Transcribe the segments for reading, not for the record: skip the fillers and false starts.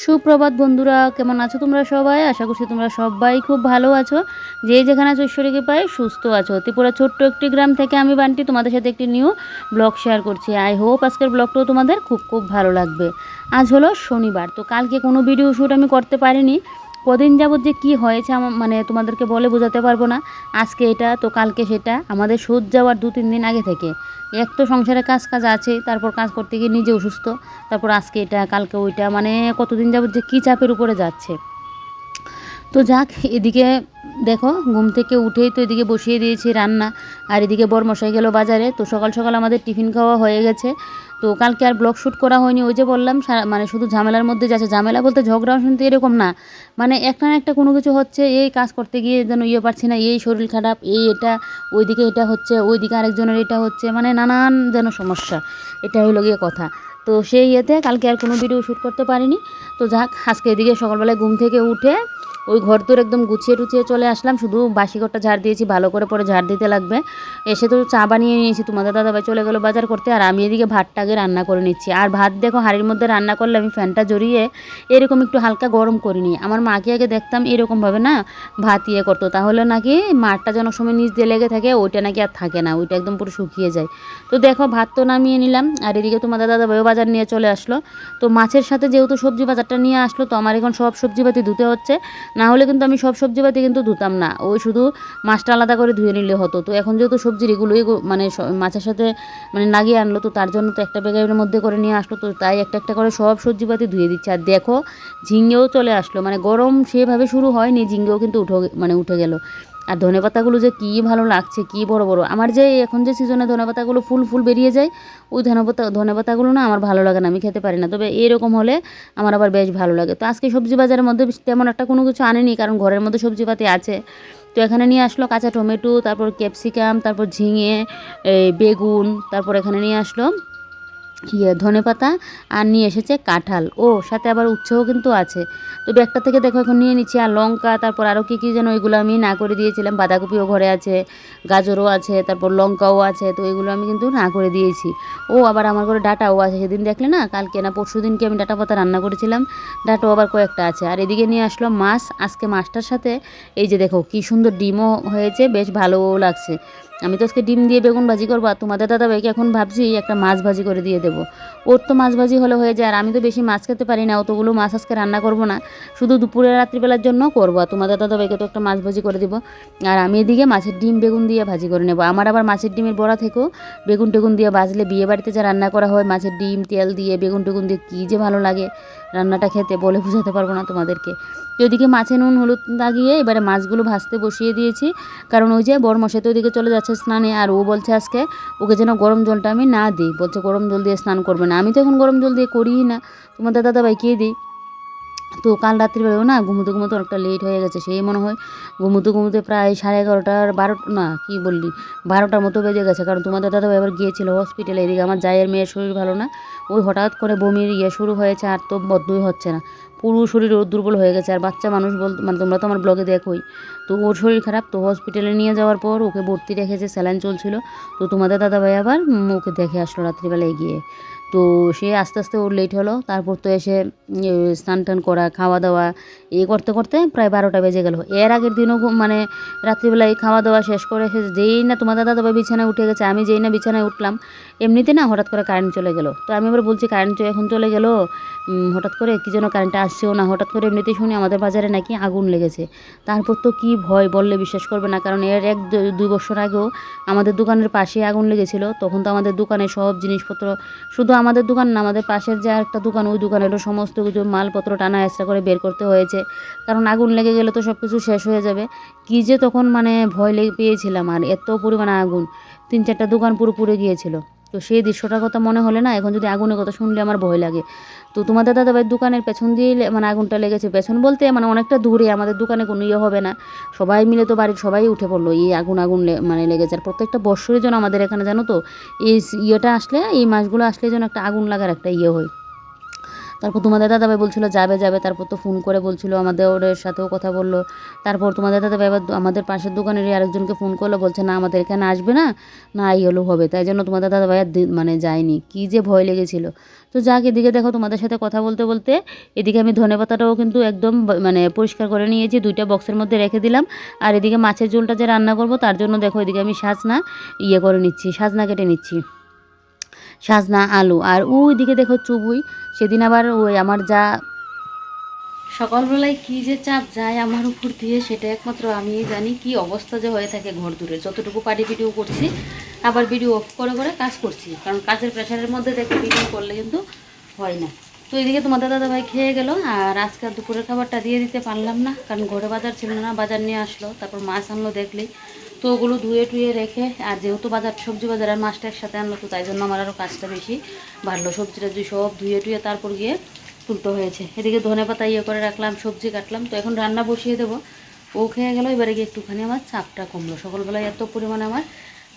সুপ্রভাত বন্ধুরা, কেমন আছো তোমরা সবাই? আশা করছি তোমরা সবাই খুব ভালো আছো। যে যেখানে আছো ঈশ্বরকে পাই সুস্থ আছো। ত্রিপুরা ছোট্ট একটি গ্রাম থেকে আমি বান্টি তোমাদের সাথে একটি নিউ ব্লগ শেয়ার করছি। আই হোপ আজকের ব্লগটাও তোমাদের খুব খুব ভালো লাগবে। আজ হলো শনিবার, তো কালকে কোনো ভিডিও শ্যুট আমি করতে পারিনি। কদিন যাবত যে কী হয়েছে আমার মানে তোমাদেরকে বলে বোঝাতে পারবো না। আজকে এটা তো কালকে সেটা, আমাদের সুদ যাওয়ার 2-3 দিন আগে থেকে। এক তো সংসারে কাজ আছে, তারপর কাজ করতে গিয়ে নিজে অসুস্থ, তারপর আজকে এটা কালকে ওইটা, মানে কতদিন যাবত যে কী চাপের উপরে যাচ্ছে। তো যাক, এদিকে দেখো ঘুম থেকে উঠেই তো এদিকে বসিয়ে দিয়েছি রান্না, আর এদিকে বরমশাই গেল বাজারে। তো সকাল সকাল আমাদের টিফিন খাওয়া হয়ে গেছে। তো কালকে আর ব্লগ শ্যুট করা হয়নি, ওই যে বললাম মানে শুধু ঝামেলার মধ্যে যাচ্ছে। ঝামেলা বলতে ঝগড়া শুনতে এরকম না, মানে একটা না একটা কোনো কিছু হচ্ছে। এই কাজ করতে গিয়ে যেন পারছি না, এই শরীর খারাপ, এই এটা, ওইদিকে এটা হচ্ছে, ওইদিকে আরেকজনের এটা হচ্ছে, মানে নানান যেন সমস্যা। এটা হলো গিয়ে কথা। তো সেই ইয়েতে কালকে আর কোনো ভিডিও শ্যুট করতে পারিনি। তো যাক, আজকে এদিকে সকালবেলায় ঘুম থেকে উঠে ওই ঘর তোর একদম গুছিয়ে টুছিয়ে চলে আসলাম। শুধু বাসি ঘরটা ঝাড় দিয়েছি, ভালো করে পরে ঝাড় দিতে লাগবে। এসে তো চা বানিয়ে নিয়েছি, তোমাদের দাদাভাই চলে গেলো বাজার করতে, আর আমি এদিকে ভাতটা আগে রান্না করে নিচ্ছি। আর ভাত দেখো হাঁড়ির মধ্যে রান্না করলে আমি ফ্যানটা জড়িয়ে এরকম একটু হালকা গরম করিনি। আমার মাকে আগে দেখতাম এরকমভাবে না ভাত করতো, তাহলে নাকি মাঠটা যেন সময় নিচ দিয়ে লেগে থাকে, ওইটা নাকি আর থাকে না, ওইটা একদম পুরো শুকিয়ে যায়। তো দেখো ভাত তো নামিয়ে নিলাম, আর এদিকে তোমাদের দাদাভাইও বাজার নিয়ে চলে আসলো। তো মাছের সাথে যেহেতু সবজি বাজারটা নিয়ে আসলো, তো আমার এখন সব সবজিপাতি ধুতে হচ্ছে। না হলে কিন্তু আমি সব সবজিপাতি কিন্তু ধুতাম না, ওই শুধু মাছটা আলাদা করে ধুয়ে নিলে হতো। তো এখন যেহেতু সবজির এগুলোই মানে মাছের সাথে মানে লাগিয়ে আনলো, তো তার জন্য তো একটা ব্যাগের মধ্যে করে নিয়ে আসলো, তো তাই একটা একটা করে সব সবজিপাতি ধুয়ে দিচ্ছে। আর দেখো ঝিঙ্গেও চলে আসলো, মানে গরম সেভাবে শুরু হয়নি, ঝিঙ্গেও কিন্তু উঠে গেল। আর ধনেপাতাগুলো যে কী ভালো লাগছে, কী বড় বড়। আমার যে এখন যে সিজনে ধনেপাতাগুলো ফুল বেরিয়ে যায়, ওই ধনেপাতাগুলো না আমার ভালো লাগে না, আমি খেতে পারি না। তবে এরকম হলে আমার আবার বেশ ভালো লাগে। তো আজকে সবজি বাজারের মধ্যে তেমন একটা কোনো কিছু আনেনি, কারণ ঘরের মধ্যে সবজিপাতি আছে। তো এখানে নিয়ে আসলো কাঁচা টমেটো, তারপর ক্যাপসিকাম, তারপর ঝিঙে, বেগুন, তারপর এখানে নিয়ে আসলো ধনেপাতা, আর নিয়ে এসেছে কাঁঠাল, ও সাথে আবার উচ্ছেও কিন্তু আছে। তো ব্যাগটা থেকে দেখো এখন নিয়ে নিচ্ছি। আর লঙ্কা, তারপর আরও কী কী যেন এগুলো আমি না করে দিয়েছিলাম। বাঁধাকপিও ঘরে আছে, গাজরও আছে, তারপর লঙ্কাও আছে, তো এগুলো আমি কিন্তু না করে দিয়েছি। ও আবার আমার ঘরে ডাঁটাও আছে, সেদিন দেখলে না, কালকে না পরশু দিনকে আমি ডাঁটা পাতা রান্না করেছিলাম, ডাঁটাও আবার কয়েকটা আছে। আর এদিকে নিয়ে আসলো মাছ, আজকে মাছটার সাথে এই যে দেখো কী সুন্দর ডিমও হয়েছে, বেশ ভালোও লাগছে। আমি তো আজকে ডিম দিয়ে বেগুন ভাজি করবো, আর তোমাদের দাদাভাইকে এখন ভাবছি একটা মাছ ভাজি করে দিয়ে দেবো। ওর তো মাছ ভাজি হলে হয়ে যায়, আর আমি তো বেশি মাছ খেতে পারি না, অতগুলো মাছ আজকে রান্না করবো না, শুধু দুপুরে রাত্রিবেলার জন্য করবো। আর তোমাদের দাদাভাইকে তো একটা মাছ ভাজি করে দেবো, আর আমি এদিকে মাছের ডিম বেগুন দিয়ে ভাজি করে নেবো। আমার আবার মাছের ডিমের বড়া থেকেও বেগুন টেগুন দিয়ে ভাজলে, বিয়ে বাড়িতে যা রান্না করা হয় মাছের ডিম তেল দিয়ে বেগুন টেগুন দিয়ে, কী যে ভালো লাগে রান্নাটা খেতে, বলে বোঝাতে পারবো না তোমাদেরকে। তো ওইদিকে মাছে নুন হলুদ লাগিয়ে এবারে মাছগুলো ভাজতে বসিয়ে দিয়েছি, কারণ ওই যে বরমশাই তো ওইদিকে চলে যাচ্ছে স্নানে, আর ও বলছে আজকে ওকে যেন গরম জলটা আমি না দিই, বলছে গরম জল দিয়ে স্নান করবে না। আমি তো এখন গরম জল দিয়ে করিই না, তোমাদের দাদাভাইকেই দিই। তো কাল রাত্রিবেলাও না ঘুমোতে ঘুমোতে অনেকটা লেট হয়ে গেছে, সেই মনে হয় ঘুমোতে ঘুমোতে প্রায় 11:30 12 না কি বললি 12টার মতো বেজে গেছে। কারণ তোমাদের দাদাভাই এবার গিয়েছিল হসপিটালে, এদিকে আমার জায়ের মেয়ের শরীর ভালো না, ওই হঠাৎ করে বমির শুরু হয়েছে, আর তো বদ্ধই হচ্ছে না, পুরো শরীর ওর দুর্বল হয়ে গেছে। আর বাচ্চা মানুষ বলতে মানে তোমরা তো আমার ব্লগে দেখোই, তো ওর শরীর খারাপ। তো হসপিটালে নিয়ে যাওয়ার পর ওকে ভর্তি রেখেছে, স্যালাইন চলছিল। তো তোমাদের দাদাভাই আবার ওকে দেখে আসলো রাত্রিবেলায় গিয়ে। তো সে আস্তে আস্তে ওর লেট হলো, তারপর তো এসে স্নান টান করা খাওয়া দাওয়া করতে করতে প্রায় 12টা বেজে গেল। এর আগের দিনও মানে রাত্রিবেলায় খাওয়া দাওয়া শেষ করে যেই না তোমাদের দাদাভাই বিছানায় উঠে গেছে, আমি যেই না বিছানায় উঠলাম, এমনিতে না হঠাৎ করে কারেন্ট চলে গেল। তো আমি আবার বলছি কারেন্ট এখন চলে গেল, হঠাৎ করে কী যেন কারেন্টটা আসছেও না, হঠাৎ করে এমনিতেই শুনি আমাদের বাজারে নাকি আগুন লেগেছে। তারপর তো কী ভয়, বললে বিশ্বাস করবে না, কারণ এর 1-2 বছর আগেও আমাদের দোকানের পাশে আগুন লেগেছিল। তখন তো আমাদের দোকানে সব জিনিসপত্র, শুধু আমাদের দোকান না, আমাদের পাশের যে একটা দোকান, ওই দোকানেরও সমস্ত কিছু মালপত্র টানা হেঁচড়া করে বের করতে হয়েছে, কারণ আগুন লেগে গেলে তো সব কিছু শেষ হয়ে যাবে। কী যে তখন মানে ভয় পেয়েছিলাম, আর এত পরিমাণে আগুন, 3-4টা দোকান পুরো পুড়ে গিয়েছিল। তো সেই দৃশ্যটার কথা মনে হলে না, এখন যদি আগুনের কথা শুনলে আমার ভয় লাগে। তো তোমাদের দাদাভাইয়ের দোকানের পেছন দিয়েই মানে আগুনটা লেগেছে, পেছন বলতে মানে অনেকটা দূরে, আমাদের দোকানে কোনো হবে না, সবাই মিলে তো বাড়ির সবাই উঠে পড়লো, এই আগুন মানে লেগেছে। আর প্রত্যেকটা বৎসরের জন্য আমাদের এখানে জানো তো এই আসলে, এই মাসগুলো আসলে যেন একটা আগুন লাগার একটা হয়। তারপর তোমাদের দাদাভাই বলছিল যাবে যাবে, তারপর তো ফোন করে বলছিল, আমাদের ওদের সাথেও কথা বললো। তারপর তোমাদের দাদাভাই আবার আমাদের পাশের দোকানেরই আরেকজনকে ফোন করলো, বলছে না আমাদের এখানে আসবে না, না এই হলেও হবে। তাই জন্য তোমাদের দাদাভাই আর মানে যায়নি, কী যে ভয় লেগেছিল। তো যাক, এদিকে দেখো তোমাদের সাথে কথা বলতে বলতে এদিকে আমি ধনেপাতাটাও কিন্তু একদম মানে পরিষ্কার করে নিয়েছি, 2টা বক্সের মধ্যে রেখে দিলাম। আর এদিকে মাছের ঝোলটা যে রান্না করব তার জন্য দেখো এদিকে আমি সাজনা করে নিচ্ছি, সাজনা কেটে নিচ্ছি, সাজনা আলু। আর ওই দিকে দেখো চুবুই, সেদিন আবার ওই আমার যা সকালবেলায় কী যে চাপ যায় আমার উপর দিয়ে সেটা একমাত্র আমিই জানি। কি অবস্থা যে হয়ে থাকে ঘর দূরে, যতটুকু পারি ভিডিও করছি, আবার ভিডিও অফ করে করে কাজ করছি, কারণ কাজের প্রেশারের মধ্যে দেখো ভিডিও করলে কিন্তু হয় না। তো এদিকে তোমাদের দাদাভাই খেয়ে গেল, আর আজকে দুপুরের খাবারটা দিয়ে দিতে পারলাম না, কারণ ঘরে বাজার ছিল না, বাজার নিয়ে আসলো, তারপর মাছ আনলো দেখলি, তো ওগুলো ধুয়ে টুয়ে রেখে, আর যেহেতু সবজি বাজার আর মাছটা একসাথে আনলো, তো তাই জন্য আমার আরও কাজটা বেশি বাড়লো। সবজি টবজি সব ধুয়ে টুয়ে তারপর গিয়ে তুলতে হয়েছে। এদিকে ধনেপাতা করে রাখলাম, সবজি কাটলাম, তো এখন রান্না বসিয়ে দেবো। ও খেয়ে গেল, এবারে গিয়ে একটুখানি আমার চাপটা কমলো, সকালবেলায় এত পরিমাণে আমার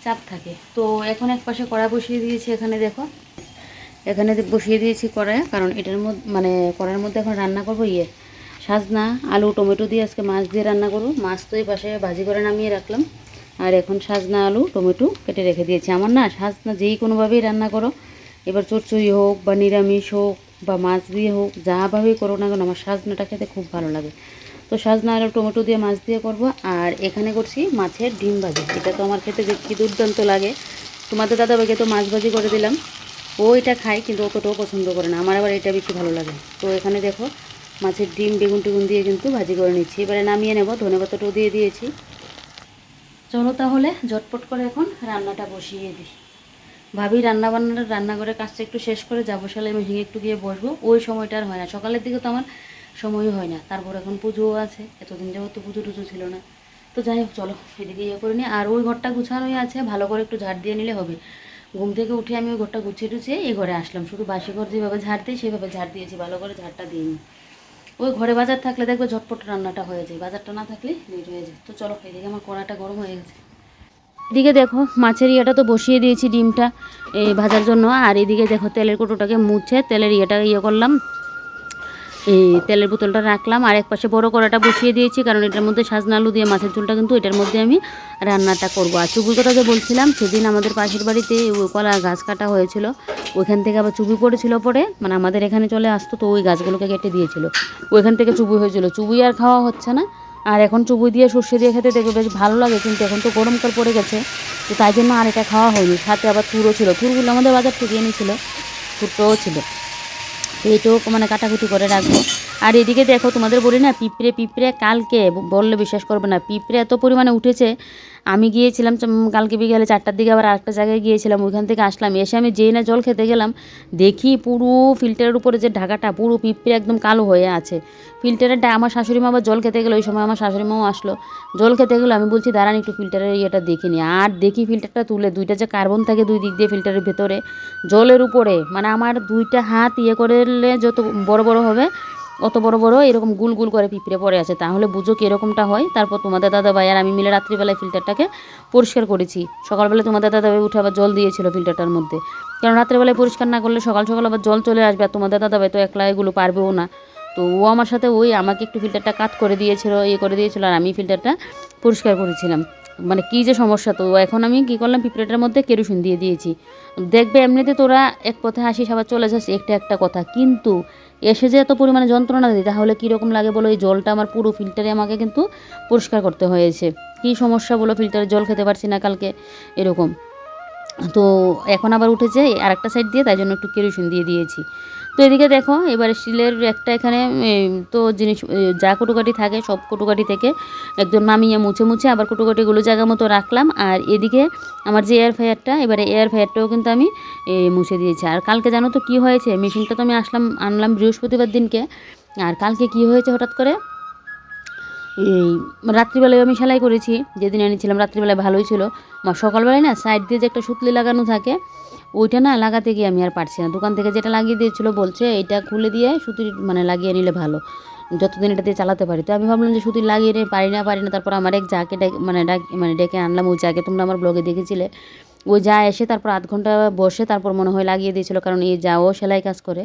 চাপ থাকে। তো এখন এক পাশে কড়া বসিয়ে দিয়েছি, এখানে দেখো এখানে বসিয়ে দিয়েছি কড়াই, কারণ এটার মধ্যে মানে কড়াইয়ের মধ্যে এখন রান্না করবো সাজনা আলু টমেটো দিয়ে আজকে মাছ দিয়ে রান্না করবো। মাছ তো এই পাশে ভাজি করে নামিয়ে রাখলাম, আর এখন সাজনা আলু টমেটো কেটে রেখে দিয়েছি। আমার না সাজনা যেই কোনোভাবেই রান্না করো, এবার চচ্চড়ি হোক বা নিরামিষ হোক বা মাছ দিয়ে হোক, যাভাবেই করো না কেন, আমার সাজনাটা খেতে খুব ভালো লাগে। তো সাজনা আলু টমেটো দিয়ে মাছ দিয়ে করব। আর এখানে করছি মাছের ডিম ভাজি, এটা তো আমার খেতে কি দুর্দান্ত লাগে। তোমাদের দাদাভাইকে তো মাছ ভাজি করে দিলাম, ও এটা খায় কিন্তু অতটাও পছন্দ করে না, আমার আবার এটা বেশি ভালো লাগে। তো এখানে দেখো মাছের ডিম বেগুন টেগুন দিয়ে কিন্তু ভাজি করে নিচ্ছি, এবারে নামিয়ে নেব, ধনেপাতাটাও দিয়ে দিয়েছি। চলো তাহলে ঝটপট করে এখন রান্নাটা বসিয়ে দিই। ভাবি রান্নাঘরের কাজটা একটু শেষ করে যাবো, সেলাই মেশিনে একটু গিয়ে বসবো, ওই সময়টা আর হয় না, সকালের দিকে তো আমার সময়ই হয় না। তারপর এখন পুজোও আছে, এতদিন যাবত তো পুজো টুজো ছিল না। তো যাই হোক চলো এদিকে করে নিই। আর ওই ঘরটা গুছানোই আছে, ভালো করে একটু ঝাড় দিয়ে নিলে হবে। ঘুম থেকে উঠে আমি ওই ঘরটা গুছিয়ে টুছিয়ে এই ঘরে আসলাম, শুধু বাসি ঘর যেভাবে ঝাড় দিই সেভাবে ঝাড় দিয়েছি, ভালো করে ঝাড়টা দিইনি। ওই ঘরে বাজার থাকলে দেখবে ঝটপট রান্নাটা হয়ে যায়, বাজারটা না থাকলে লেট হয়ে যায়। তো চলো এদিকে আমার কড়াটা গরম হয়ে গেছে, এদিকে দেখো মাছের ইয়েটা তো বসিয়ে দিয়েছি, ডিমটা ভাজার জন্য। আর এদিকে দেখো তেলের কৌটোটাকে মুছে তেলের করলাম, এই তেলের বোতলটা রাখলাম। আর এক পাশে বড় কড়াটা বসিয়ে দিয়েছি, কারণ এটার মধ্যে সাজনা আলু দিয়ে মাছের ঝোলটা কিন্তু এটার মধ্যে আমি রান্নাটা করবো। আর চুবির কথা যে বলছিলাম, সেদিন আমাদের পাশের বাড়িতে কলা গাছ কাটা হয়েছিল, ওইখান থেকে আবার চুবি পড়েছিল, পরে মানে আমাদের এখানে চলে আসতো, তো ওই গাছগুলোকে কেটে দিয়েছিল, ওইখান থেকে চুবি হয়েছিল। চুবি আর খাওয়া হচ্ছে না, আর এখন চুবই দিয়ে সর্ষে দিয়ে খেতে দেখবে বেশ ভালো লাগে, কিন্তু এখন তো গরমকাল পড়ে গেছে, তো তাই জন্য আর এটা খাওয়া হয়নি। সাথে আবার তুরও ছিল, তুরগুলো আমাদের বাজার থেকে এনেছিল, তুরটাও ছিল, তো এটাও মানে কাটাকুটি করে রাখবো। আর এদিকে দেখো তোমাদের বলি না, পিঁপড়ে কালকে বললে বিশ্বাস করবে না, পিঁপড়ে এত পরিমাণে উঠেছে। আমি গিয়েছিলাম কালকে বিকেলে 4টার দিকে, আবার আরেকটা জায়গায় গিয়েছিলাম, ওইখান থেকে আসলাম, এসে আমি যেই না জল খেতে গেলাম, দেখি পুরো ফিল্টারের উপরে যে ঢাকাটা পুরো পিঁপড়ে একদম কালো হয়ে আছে। ফিল্টারের আমার শাশুড়ি মা আবার জল খেতে গেলো, ওই সময় আমার শাশুড়ি মাও আসলো, জল খেতে গেলো। আমি বলছি দাঁড়ান একটু ফিল্টারের ইয়েটা দেখিনি, আর দেখি ফিল্টারটা তুলে দুইটা যে কার্বন থাকে দুই দিক দিয়ে ফিল্টারের ভেতরে জলের উপরে, মানে আমার 2টা হাত করলে যত বড় বড় হবে অত বড় বড় এরকম গুল গুল করে পিঁপড়ে পড়ে আছে, তাহলে বুঝো কি এরকমটা হয়। তারপর তোমাদের দাদাভাই আর আমি মিলে রাত্রিবেলায় ফিল্টারটাকে পরিষ্কার করেছি। সকালবেলা তোমাদের দাদাভাই উঠে আবার জল দিয়েছিল ফিল্টারটার মধ্যে, কারণ রাত্রেবেলায় পরিষ্কার না করলে সকাল সকাল আবার জল চলে আসবে, আর তোমাদের দাদাভাই তো একলা এগুলো পারবেও না। তো ও আমার সাথে আমাকে একটু ফিল্টারটা কাট করে দিয়েছিল, করে দিয়েছিল, আর আমি ফিল্টারটা পরিষ্কার করেছিলাম। মানে কী যে সমস্যা, তো এখন আমি কী করলাম, পিঁপড়েটার মধ্যে কেরোসিন দিয়ে দিয়েছি। দেখবে এমনিতে তোরা এক পথে হাসিস আবার চলে যাস, একটা কথা, কিন্তু এসে যে এত পরিমাণে যন্ত্রণা দিই, তাহলে কীরকম লাগে বলো। এই জলটা আমার পুরো ফিল্টারে আমাকে কিন্তু পরিষ্কার করতে হয়েছে। কী সমস্যা বলো, ফিল্টারে জল খেতে পারছি না কালকে এরকম। তো এখন আবার উঠেছে আর একটা সাইড দিয়ে, তাই জন্য একটু কেরোসিন দিয়ে দিয়েছি। তো এদিকে দেখো এবার স্টিলের একটা এখানে তো জিনিস যা কুটোকাটি থাকে সব কুটোকাটি থেকে একদম নামিয়ে মুছে মুছে আবার কুটোকাটিগুলো জায়গা মতো রাখলাম। আর এদিকে আমার যে এয়ার ফ্রায়ারটা, এবারে এয়ার ফ্রায়ারটাও কিন্তু আমি মুছে দিয়েছি। আর কালকে জানো তো কী হয়েছে, মেশিনটা তো আমি আনলাম বৃহস্পতিবার দিনকে, আর কালকে কী হয়েছে হঠাৎ করে, এই রাত্রিবেলায় আমি সেলাই করেছি, যেদিন এনেছিলাম রাত্রিবেলায় ভালোই ছিল, সকালবেলায় না সাইড দিয়ে যে একটা সুতলি লাগানো থাকে, ওইটা না লাগাতে গিয়ে আমি আর পারছি না। দোকান থেকে যেটা লাগিয়ে দিয়েছিলো বলছে এইটা খুলে দিয়ে সুতির মানে লাগিয়ে নিলে ভালো, যতদিন এটা দিয়ে চালাতে পারি। তো আমি ভাবলাম যে সুতির লাগিয়ে নিয়ে পারি না। তারপর আমার এক যাকে ডেকে আনলাম, ওই যাকে তোমরা আমার ব্লগে দেখেছিলে, ওই যা এসে তারপর আধ ঘন্টা বসে তারপর মনে হয় লাগিয়ে দিয়েছিলো, কারণ এই যাও সেলাই কাজ করে,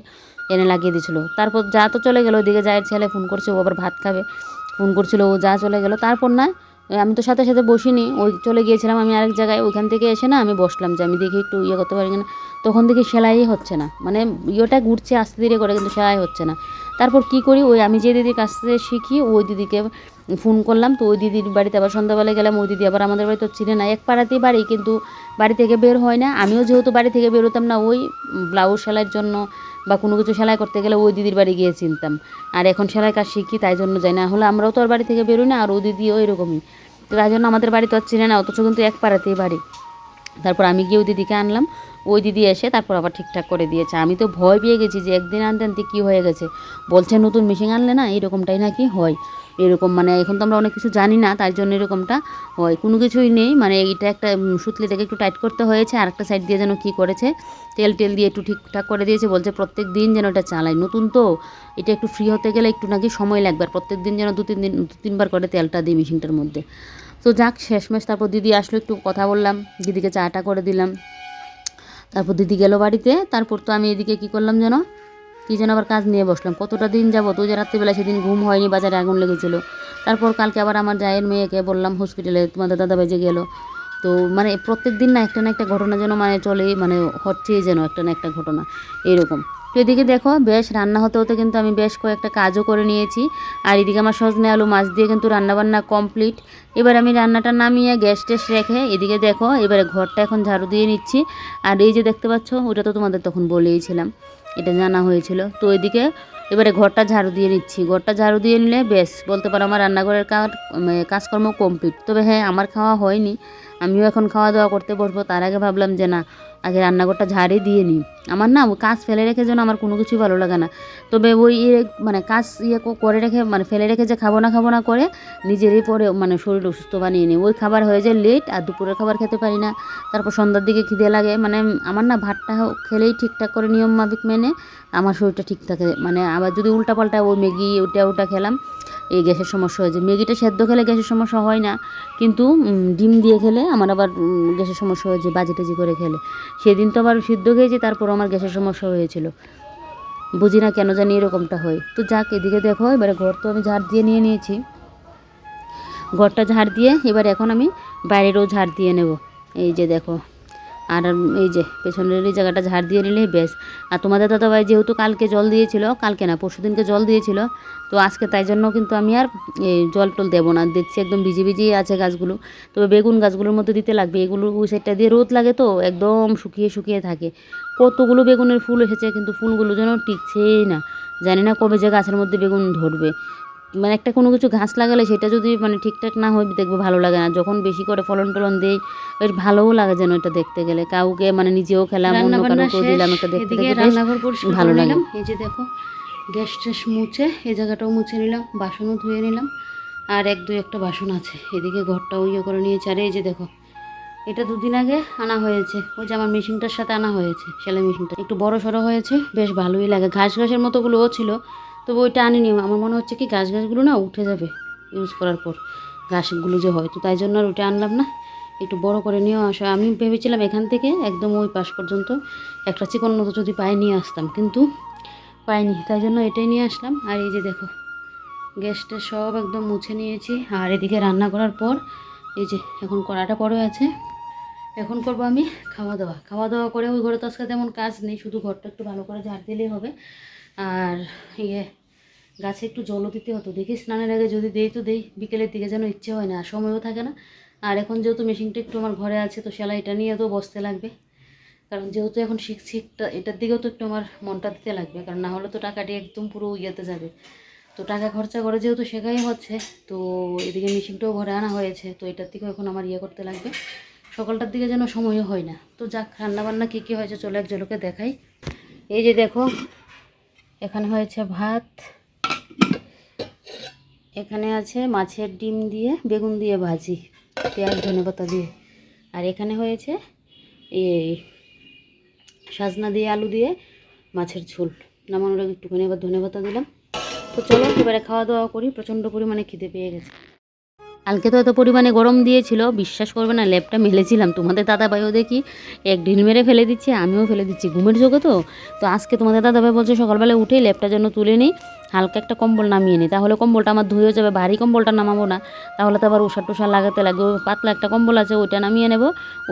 এনে লাগিয়ে দিয়েছিলো। তারপর যা তো চলে গেলো, ওইদিকে যায়ের ছেলে ফোন করছে, ও আবার ভাত খাবে, ফোন করছিল, ও যা চলে গেলো। তারপর না আমি তো সাথে সাথে বসিনি, ওই চলে গিয়েছিলাম আমি আরেক জায়গায়, ওইখান থেকে এসে না আমি বসলাম যে আমি দেখি একটু করতে পারি কিনা। তখন দেখি সেলাই হচ্ছে না, মানে ইয়েটা ঘুরছে আস্তে ধীরে করে, কিন্তু সেলাই হচ্ছে না। তারপর কি করি, ওই আমি যে দিদির কাছ থেকে শিখি ওই দিদিকে ফোন করলাম। তো ওই দিদির বাড়িতে আবার সন্ধ্যাবেলায় গেলাম, ওই দিদি আবার আমাদের বাড়িতে চিনে না, এক পাড়াতেই বাড়ি, কিন্তু বাড়ি থেকে বের হয় না। আমিও যেহেতু বাড়ি থেকে বেরোতাম না, ওই ব্লাউজ সেলাইয়ের জন্য বা কোনো কিছু সেলাই করতে গেলে ওই দিদির বাড়ি গিয়ে চিনতাম। আর এখন সেলাই কাজ শিখি, তাই জন্য যাই না, হলে আমরাও তো আর বাড়ি থেকে বেরোই না, আর ওই দিদিও এরকমই। তো তাই জন্য আমাদের বাড়ি তো আর চিনে না, অথচ কিন্তু এক পাড়াতেই বাড়ি। তারপর আমি গিয়ে ওই দিদিকে আনলাম, ওই দিদি এসে তারপর আবার ঠিকঠাক করে দিয়েছে। আমি তো ভয় পেয়ে গেছি যে একদিন আনতে আনতে কী হয়ে গেছে, বলছে নতুন মেশিন আনলে না এরকমটাই নাকি হয়, এরকম মানে এখন তো আমরা অনেক কিছু জানি না, তাই জন্য এরকমটা হয়। কোনো কিছুই নেই, মানে এইটা একটা সুতলিটাকে একটু টাইট করতে হয়েছে, আর একটা সাইড দিয়ে যেন কী করেছে তেল দিয়ে একটু ঠিকঠাক করে দিয়েছে, বলছে প্রত্যেক দিন যেন এটা চালাই, নতুন তো এটা একটু ফ্রি হতে গেলে একটু নাকি সময় লাগবে, আর প্রত্যেক দিন যেন দু তিনবার করে তেলটা দিই মেশিনটার মধ্যে। তো যাক শেষমেশ তারপর দিদি আসলো, একটু কথা বললাম, দিদিকে চাটা করে দিলাম, তারপর দিদি গেল বাড়িতে। তারপর তো আমি এদিকে কী করলাম যেন আবার কাজ নিয়ে বসলাম, কতটা দিন যাবো, তো যে রাত্রিবেলা সেদিন ঘুম হয়নি, বাজারে আগুন লেগেছিলো। তারপর কালকে আবার আমার জায়ের মেয়েকে বললাম হসপিটালে তোমাদের দাদা বেজে গেলো। তো মানে প্রত্যেক দিন না একটা ঘটনা যেন মানে চলেই, মানে হচ্ছেই যেন একটা না একটা ঘটনা এরকম। তো এদিকে দেখো বেশ রান্না হতে হতে কিন্তু আমি বেশ কয়েকটা কাজও করে নিয়েছি। আর এদিকে আমার সজনে আলু মাছ দিয়ে কিন্তু রান্নাবান্না কমপ্লিট। এবার আমি রান্নাটা নামিয়ে গ্যাস টেস রেখে এদিকে দেখো এবারে ঘরটা এখন ঝাড়ু দিয়ে নিচ্ছি। আর এই যে দেখতে পাচ্ছ ওটা তো তোমাদের তখন বলেইছিলাম, এটা জানা হয়েছিল। তো এদিকে এবারে ঘরটা ঝাড়ু দিয়ে নিচ্ছি, ঘরটা ঝাড়ু দিয়ে নিলে বেশ বলতে পারো আমার রান্নাঘরের কাজকর্ম কমপ্লিট। তবে হ্যাঁ আমার খাওয়া হয়নি, আমিও এখন খাওয়া দাওয়া করতে বসবো, তার আগে ভাবলাম যে না আগে রান্নাঘরটা ঝাড়ে দিয়ে নিই। আমার না কাজ ফেলে রেখে যেন আমার কোনো কিছুই ভালো লাগে না। তবে ওই মানে কাজ করে রেখে মানে ফেলে রেখে যে খাবো না করে নিজেরই পরে মানে শরীর অসুস্থ বানিয়ে নিই। ওই খাবার হয়ে যায় লেট, আর দুপুরের খাবার খেতে পারি না, তারপর সন্ধ্যার দিকে খিদে লাগে। মানে আমার না ভাতটা খেলেই ঠিকঠাক করে নিয়ম মাফিক মেনে আমার শরীরটা ঠিক থাকে। মানে আবার যদি উল্টাপাল্টা ওই ম্যাগি ওটা খেলাম, এই গ্যাসের সমস্যা হয়েছে। ম্যাগিটা সেদ্ধ খেলে গ্যাসের সমস্যা হয় না, কিন্তু ডিম দিয়ে খেলে আমার আবার গ্যাসের সমস্যা হয়েছে, বাজি করে খেলে। সেদিন তো আবার সিদ্ধ খেয়েছি, তারপর আমার গ্যাসের সমস্যা হয়েছিল, বুঝি না কেন জানি এরকমটা হয়। তো যাক এদিকে দেখো এবারে ঘর তো আমি ঝাড় দিয়ে নিয়েছি, ঘরটা ঝাড় দিয়ে এবার এখন আমি বাইরেরও ঝাড় দিয়ে নেব। এই যে দেখো, আর এই যে পেছনের এই জায়গাটা ঝাড় দিয়ে নিলেই বেশ। আর তোমাদের দাদাভাই যেহেতু কালকে জল দিয়েছিল, কালকে না পরশুদিনকে জল দিয়েছিল, তো আজকে তাই জন্য কিন্তু আমি আর এই জল টল দেবো না, দেখছি একদম ভিজে আছে গাছগুলো। তবে বেগুন গাছগুলোর মধ্যে দিতে লাগবে, এগুলো ওই সাইডটা দিয়ে রোদ লাগে তো একদম শুকিয়ে থাকে। কতগুলো বেগুনের ফুল এসেছে, কিন্তু ফুলগুলো যেন টিকছেই না, জানি না কবে যে গাছের মধ্যে বেগুন ধরবে। মানে একটা কোনো কিছু গাছ লাগালে সেটা যদি মানে ঠিকঠাক না হয় দেখবে ভালো লাগে না, যখন বেশি করে ফলন টলন দেয় বেশ ভালোও লাগে যেন এটা দেখতে গেলে, কাউকে মানে নিজেও খেলাম অন্য কাউকেও দিলাম, একটা দেখতে বেশ ভালো লাগে। এই যে দেখো গ্যাস ট্যাস মুছে এই জায়গাটাও মুছে নিলাম, বাসনও ধুয়ে নিলাম, আর একটা বাসন আছে। এদিকে ঘরটাও করে নিয়েছে। আর এই যে দেখো এটা দুদিন আগে আনা হয়েছে, ওই যে আমার মেশিনটার সাথে আনা হয়েছে, সেলাই মেশিনটা একটু বড় সড়ো হয়েছে, বেশ ভালোই লাগে। ঘাসের মতোগুলোও ছিল, তবে ওইটা আনিনি, আমার মনে হচ্ছে কি গাছগুলো না উঠে যাবে ইউজ করার পর, ঘাসগুলো যে হয়, তো তাই জন্য আর ওইটা আনলাম না, একটু বড় করে নিয়েও আসা। আমি ভেবেছিলাম এখান থেকে একদম ওই পাশ পর্যন্ত একটা চিকন মতো যদি পায়ে নিয়ে আসতাম, কিন্তু পাইনি, তাই জন্য এটাই নিয়ে আসলাম। আর এই যে দেখো গ্যাসটা সব একদম মুছে নিয়েছি। আর এদিকে রান্না করার পর এই যে এখন কড়াটা পড়ে আছে, এখন করবো আমি খাওয়া দাওয়া করে। ওই ঘরে তো আজকে তেমন কাজ নেই, শুধু ঘরটা একটু ভালো করে ঝাড় দিলেই হবে। আর গাছে একটু জলও দিতে হতো, দেখি স্নানের আগে যদি দেই তো দেই, বিকেলের দিকে যেন ইচ্ছে হয় না, সময়ও থাকে না। আর এখন যেহেতু মেশিনটা একটু আমার ঘরে আছে, তো সেলাইটা নিয়ে তো বসতে লাগবে, কারণ যেহেতু এখন শিখছি এটার দিকেও তো একটু আমার মনটা দিতে লাগবে, কারণ না হলে তো টাকাটি একদম পুরো ইয়েতে যাবে। তো টাকা খরচা করে যেহেতু শেখাই হচ্ছে, তো এদিকে মেশিনটাও ঘরে আনা হয়েছে, তো এটার দিকেও এখন আমার করতে লাগবে। সকালটার দিকে যেন সময়ও হয় না। তো যাক রান্নাবান্না কী হয়েছে চলো এক ঝলকে দেখাই। এই যে দেখো এখানে হয়েছে ভাত, এখানে আছে মাছের ডিম দিয়ে বেগুন দিয়ে ভাজি, পেঁয়াজ ধনেপাতা দিয়ে। আর এখানে হয়েছে এই সাজনা দিয়ে আলু দিয়ে মাছের ঝোল, নামানোর আগে একটুখানি আবার ধনেপাতা দিলাম। তো চলো এবারে খাওয়া দাওয়া করি, প্রচণ্ড পরিমাণে খিদে পেয়ে গেছে। কালকে তো এত পরিমাণে গরম দিয়েছিল, বিশ্বাস করবে না, লেপটা মেলেছিলাম, তোমাদের দাদাভাইও দেখি এক ঢিল মেরে ফেলে দিচ্ছে, আমিও ফেলে দিচ্ছি, ঘুমের চোখে তো। তো আজকে তোমাদের দাদাভাই বলছে সকালবেলা উঠেই লেপটা যেন তুলে নিই, হালকা একটা কম্বল নামিয়ে নিই, তাহলে কম্বলটা আমার ধুয়েও যাবে। ভারী কম্বলটা নামাবো না, তাহলে তো আবার উষা টুষা লাগাতে লাগবে। ওই পাতলা একটা কম্বল আছে, ওইটা নামিয়ে নেব,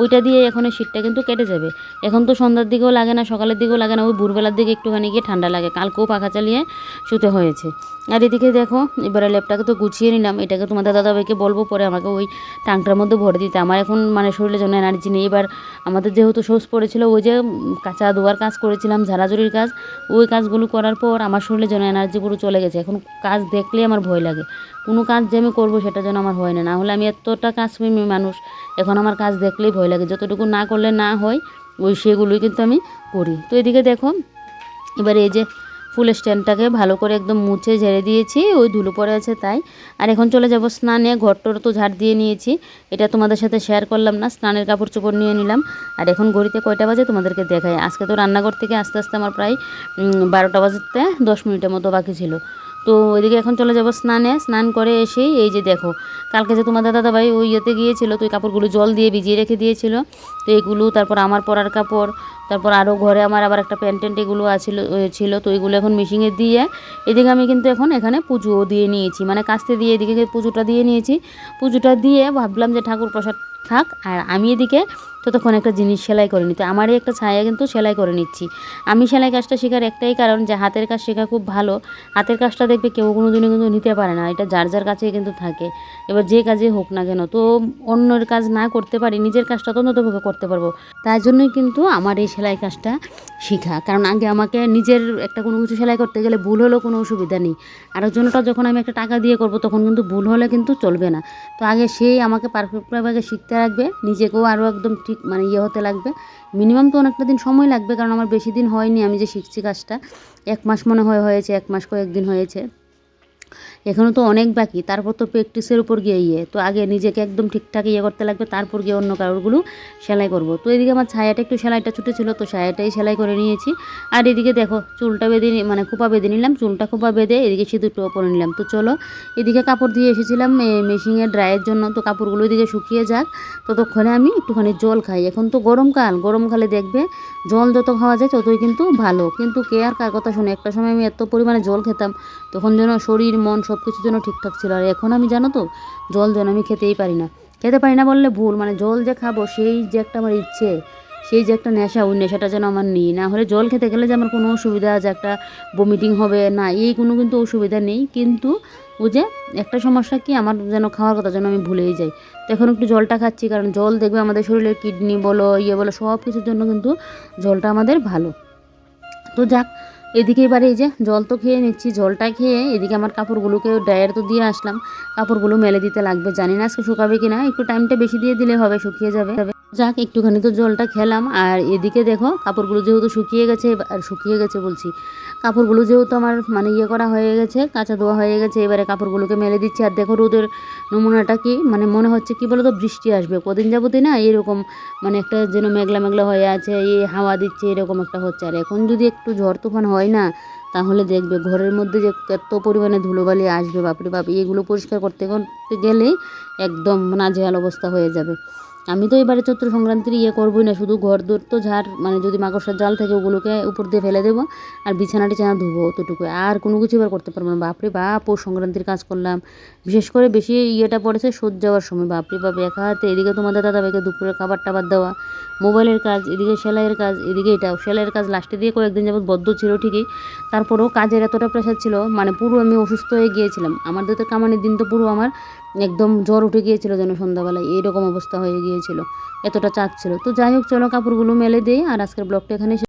ওইটা দিয়ে এখন এই শীতটা কিন্তু কেটে যাবে। এখন তো সন্ধ্যার দিকেও লাগে না, সকালের দিকেও লাগে না, ওই ভোরবেলার দিকে একটুখানি গিয়ে ঠান্ডা লাগে। কালকেও পাখা চালিয়ে শুতে হয়েছে। আর এদিকে দেখো এবারে লেপটাকে তো গুছিয়ে নিলাম, এটাকে তোমাদের দাদাভাইকে বলবো পরে আমাকে ওই টাংটার মধ্যে ভরে দিতে। আমার এখন মানে শরীরের জন্য এনার্জি নেই। এবার আমাদের যেহেতু শৌচ পড়েছিল, ওই যে কাঁচা ধোয়ার কাজ করেছিলাম, ঝাড়াঝুড়ির কাজ, ওই কাজগুলো করার পর আমার শরীরের জন্য এনার্জি পুরো চলে গেছে। এখন কাজ দেখলেই আমার ভয় লাগে, কোনো কাজ যে আমি করবো সেটা যেন আমার হয় না, না হলে আমি এতটা কাজপ্রেমী মানুষ, এখন আমার কাজ দেখলেই ভয় লাগে, যতটুকু না করলে না হয় ওই সেগুলোই কিন্তু আমি করি। তো এদিকে দেখো এবারে এই যে ফুল স্ট্যান্ডটাকে ভালো করে একদম মুছে ঝেড়ে দিয়েছি, ওই ধুলো পড়ে আছে তাই। আর এখন চলে যাব স্নানে, ঘরটর তো ঝাড় দিয়ে নিয়েছি, এটা তোমাদের সাথে শেয়ার করলাম না। স্নানের কাপড় চোপড় নিয়ে নিলাম। আর এখন ঘড়িতে কয়টা বাজে তোমাদেরকে দেখাই। আজকে তো রান্নাঘর থেকে আস্তে আস্তে আমার প্রায় 12টা বাজতে 10 মিনিটের মতো বাকি ছিল। তো ওইদিকে এখন চলে যাব স্নানে। স্নান করে এসেই এই যে দেখো, কালকে যে তোমাদের দাদাভাই ওই ইয়েতে গিয়েছিল, তো ওই কাপড়গুলো জল দিয়ে ভিজিয়ে রেখে দিয়েছিল, তো এগুলো তারপর আমার পরার কাপড়, তারপর আরও ঘরে আমার আবার একটা প্যান্ট ট্যান্ট এগুলো ছিল, তো এগুলো এখন মেশিনে দিয়ে এদিকে আমি কিন্তু এখন এখানে পুজোও দিয়ে নিয়েছি, মানে কাস্তে দিয়ে এদিকে পুজোটা দিয়ে নিয়েছি। পুজোটা দিয়ে ভাবলাম যে ঠাকুর প্রসাদ থাক, আর আমি এদিকে ততক্ষণ একটা জিনিস সেলাই করে নিতে, আমারই একটা ছায়া কিন্তু সেলাই করে নিচ্ছি। আমি সেলাই কাজটা শেখার একটাই কারণ যে হাতের কাজ শেখা খুব ভালো। হাতের কাজটা দেখবে কেউ কোনো দিনও কিন্তু নিতে পারে না, এটা যার যার কাছেই কিন্তু থাকে। এবার যে কাজে হোক না কেন, তো অন্যের কাজ না করতে পারি, নিজের কাজটা তো অন্ততভাবে করতে পারবো। তাই জন্যই কিন্তু আমার এই সেলাই কাজটা শেখা, কারণ আগে আমাকে নিজের একটা কোনো কিছু সেলাই করতে গেলে ভুল হলেও কোনো অসুবিধা নেই, আর জন্যটা যখন আমি একটা টাকা দিয়ে করব তখন কিন্তু ভুল হলে কিন্তু চলবে না। তো আগে সেই আমাকে পারফেক্টভাবে শিখতে লাগবে, নিজেকেও আরও একদম ঠিক মানে হতে লাগবে। মিনিমাম তো অনেকটা দিন সময় লাগবে, কারণ আমার বেশি দিন হয়নি আমি যে শিখছি কাজটা, 1 মাস মনে হয়েছে, 1 মাস কয়েকদিন হয়েছে, এখনও তো অনেক বাকি। তারপর তো প্র্যাকটিসের উপর গিয়ে তো আগে নিজেকে একদম ঠিকঠাক করতে লাগবে, তারপর গিয়ে অন্য কারোরগুলো সেলাই করব। তো এদিকে আমার ছায়াটা একটু সেলাইটা ছুটেছিল, তো ছায়াটাই সেলাই করে নিয়েছি। আর এদিকে দেখো চুলটা বেঁধে মানে খোপা বেঁধে নিলাম, চুলটা খোপা বেঁধে এদিকে সিঁদুরটাও পরে নিলাম। তো চলো এদিকে কাপড় দিয়ে এসেছিলাম মেশিনে ড্রাইয়ের জন্য, তো কাপড়গুলো এদিকে শুকিয়ে যাক, ততক্ষণে আমি একটুখানি জল খাই। এখন তো গরমকাল, গরমকালে দেখবে জল যত খাওয়া যায় ততই কিন্তু ভালো, কিন্তু কে আর কার কথা শুনে। একটা সময় আমি এত পরিমাণে জল খেতাম, তখন যেন শরীর মন সব কিছু যেন ঠিকঠাক ছিল। আর এখন আমি জানো তো জল যেন আমি খেতেই পারি না, খেতে পারি না বললে ভুল, মানে জল যে খাবো সেই যে একটা আমার ইচ্ছে, সেই যে একটা নেশা, ওই নেশাটা যেন আমার নেই। না হলে জল খেতে গেলে যে আমার কোনো অসুবিধা আছে, একটা বমিটিং হবে না, এই কোনো কিন্তু অসুবিধা নেই, কিন্তু ও যে একটা সমস্যা কি, আমার যেন খাওয়ার কথা যেন আমি ভুলেই যাই। তো এখন একটু জলটা খাচ্ছি, কারণ জল দেখবে আমাদের শরীরের কিডনি বলো বলো সব কিছুর জন্য কিন্তু জলটা আমাদের ভালো। তো যাক, এদিকে এবারে এই যে জল তো খেয়ে নিচ্ছি, জলটা খেয়ে এদিকে আমার কাপড়গুলোকে ড্রায়ার তো দিয়ে আসলাম, কাপড়গুলো মেলে দিতে লাগবে, জানি না আজকে শুকাবে কিনা, একটু টাইমটা বেশি দিয়ে দিলে হবে, শুকিয়ে যাবে। যাক একটুখানি তো জলটা খেলাম। আর এদিকে দেখো কাপড়গুলো যেহেতু শুকিয়ে গেছে, আর শুকিয়ে গেছে বলছি, কাপড়গুলো যেহেতু আমার মানে করা হয়ে গেছে, কাঁচা ধোয়া হয়ে গেছে, এবারে কাপড়গুলোকে মেলে দিচ্ছি। আর দেখো রোদের নমুনাটা কি, মানে মনে হচ্ছে কি বলো তো, বৃষ্টি আসবে কদিন যাবতই না এরকম, মানে একটা যেন মেঘলা মেঘলা হয়ে আছে, হাওয়া দিচ্ছে, এরকম একটা হচ্ছে। আর এখন যদি একটু ঝড় তুফান হয় না, তাহলে দেখবে ঘরের মধ্যে যে এত পরিমাণে ধুলোবালি আসবে, বাপরে বাপ, এগুলো পরিষ্কার করতে করতে গেলেই একদম নাজেহাল অবস্থা হয়ে যাবে। আমি তো এবারে চৈত্র সংক্রান্তির করবোই না, শুধু ঘর দৌড় তো ঝাড়, মানে যদি মাকড়সার জাল থাকে ওগুলোকে উপর দিয়ে ফেলে দেবো, আর বিছানা টিছানা ধুবো, অতটুকু, আর কোনো কিছু এবার করতে পারবো না। বাপরে বাপ, পৌষ সংক্রান্তির কাজ করলাম, বিশেষ করে বেশি পড়েছে সূর্য যাওয়ার সময়, বাপরে বাপ, একা হাতে এদিকে তোমাদের দাদাভাইকে দুপুরের খাবার টাবার দেওয়া, মোবাইলের কাজ, এদিকে সেলাইয়ের কাজ, এদিকে এটাও সেলাইয়ের কাজ লাস্টে দিয়ে কয়েকদিন যাবত বদ্ধ ছিল ঠিকই, তারপরেও কাজের এতটা প্রেশার ছিল, মানে পুরো আমি অসুস্থ হয়ে গিয়েছিলাম। আমাদের তো কামানির দিন তো পুরো আমার একদম জ্বর উঠে গিয়েছিল যেন সন্ধ্যাবেলায়, এইরকম অবস্থা হয়ে গিয়েছিল, এতটা চাপ ছিল। তো যাই হোক চলো কাপড়গুলো মেলে দিই, আর আজকের ব্লগটা এখানে